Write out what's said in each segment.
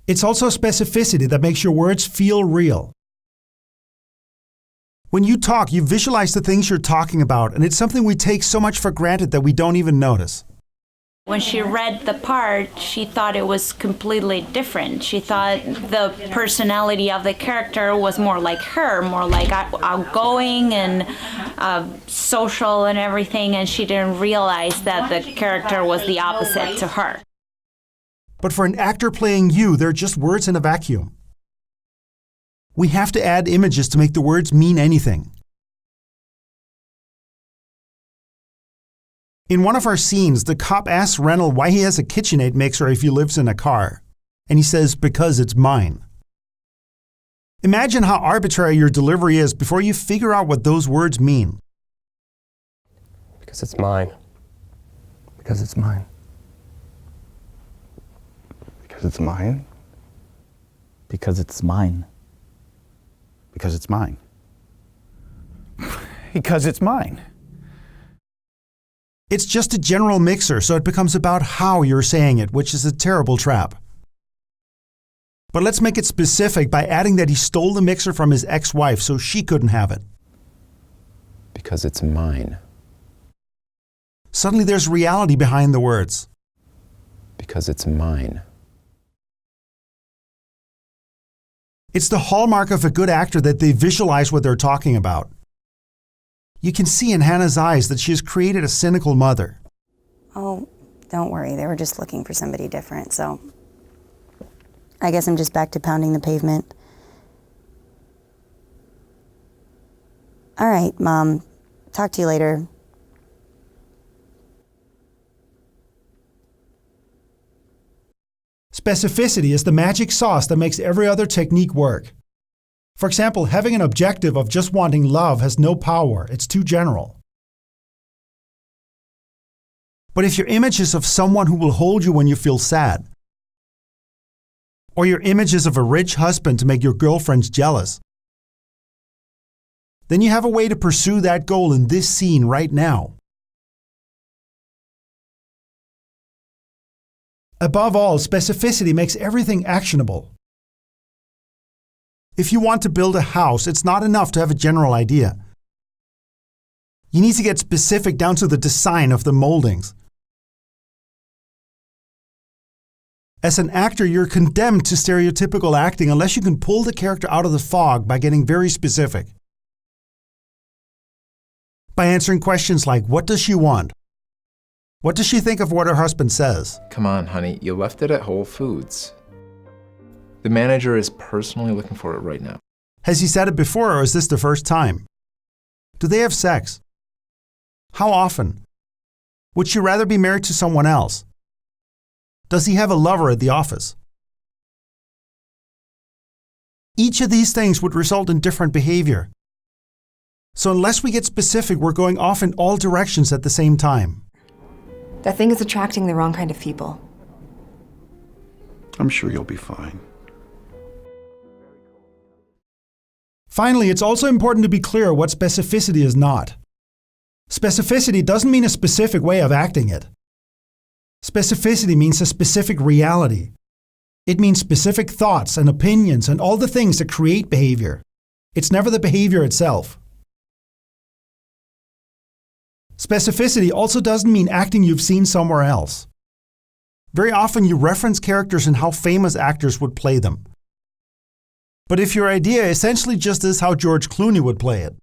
It's also specificity that makes your words feel real. When you talk, you visualize the things you're talking about, and it's something we take so much for granted that we don't even notice. When she read the part, she thought it was completely different. She thought the personality of the character was more like her, more like outgoing and social and everything, and she didn't realize that the character was the opposite to her. But for an actor playing you, they're just words in a vacuum. We have to add images to make the words mean anything. In one of our scenes, the cop asks Rennell why he has a KitchenAid mixer if he lives in a car. And he says, because it's mine. Imagine how arbitrary your delivery is before you figure out what those words mean. Because it's mine. Because it's mine. Because it's mine. Because it's mine. Because it's mine. Because it's mine. It's just a general mixer, so it becomes about how you're saying it, which is a terrible trap. But let's make it specific by adding that he stole the mixer from his ex-wife so she couldn't have it. Because it's mine. Suddenly there's reality behind the words. Because it's mine. It's the hallmark of a good actor that they visualize what they're talking about. You can see in Hannah's eyes that she has created a cynical mother. Oh, don't worry. They were just looking for somebody different, so I guess I'm just back to pounding the pavement. All right, Mom. Talk to you later. Specificity is the magic sauce that makes every other technique work. For example, having an objective of just wanting love has no power. It's too general. But if your image is of someone who will hold you when you feel sad, or your image is of a rich husband to make your girlfriends jealous, then you have a way to pursue that goal in this scene right now. Above all, specificity makes everything actionable. If you want to build a house, it's not enough to have a general idea. You need to get specific down to the design of the moldings. As an actor, you're condemned to stereotypical acting unless you can pull the character out of the fog by getting very specific. By answering questions like, what does she want? What does she think of what her husband says? Come on, honey, you left it at Whole Foods. The manager is personally looking for it right now. Has he said it before, or is this the first time? Do they have sex? How often? Would she rather be married to someone else? Does he have a lover at the office? Each of these things would result in different behavior. So unless we get specific, we're going off in all directions at the same time. That thing is attracting the wrong kind of people. I'm sure you'll be fine. Finally, it's also important to be clear what specificity is not. Specificity doesn't mean a specific way of acting it. Specificity means a specific reality. It means specific thoughts and opinions and all the things that create behavior. It's never the behavior itself. Specificity also doesn't mean acting you've seen somewhere else. Very often you reference characters and how famous actors would play them. But if your idea essentially just is how George Clooney would play it,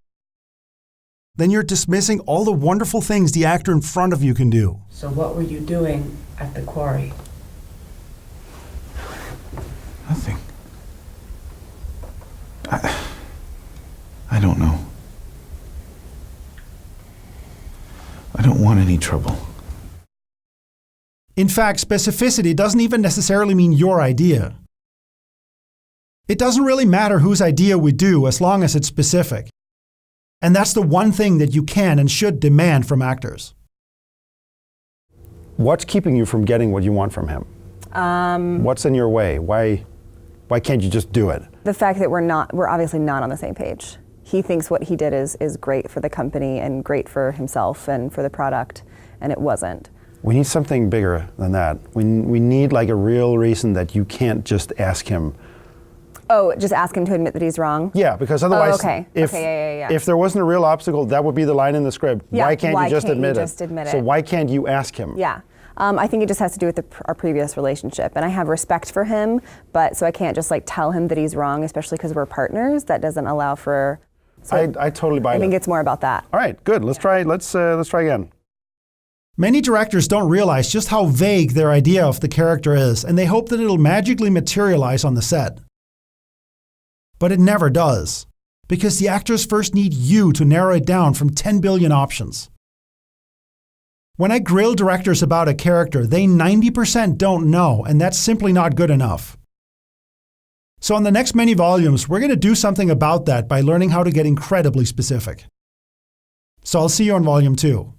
then you're dismissing all the wonderful things the actor in front of you can do. So what were you doing at the quarry? Nothing. I don't know. I don't want any trouble. In fact, specificity doesn't even necessarily mean your idea. It doesn't really matter whose idea we do as long as it's specific. And that's the one thing that you can and should demand from actors. What's keeping you from getting what you want from him? What's in your way? Why can't you just do it? The fact that we're obviously not on the same page. He thinks what he did is great for the company and great for himself and for the product, and it wasn't. We need something bigger than that. We need like a real reason that you can't just ask him. Oh, just ask him to admit that he's wrong? Yeah, because otherwise, okay. If there wasn't a real obstacle, that would be the line in the script. Yeah, why can't you just admit it? So it? why can't you ask him? Yeah. I think it just has to do with our previous relationship. And I have respect for him, but so I can't just like tell him that he's wrong, especially because we're partners. That doesn't allow for... So I totally buy that. I think it's more about that. All right, good. Let's try again. Many directors don't realize just how vague their idea of the character is, and they hope that it'll magically materialize on the set. But it never does, because the actors first need you to narrow it down from 10 billion options. When I grill directors about a character, they 90% don't know, and that's simply not good enough. So in the next many volumes, we're going to do something about that by learning how to get incredibly specific. So I'll see you in Volume 2.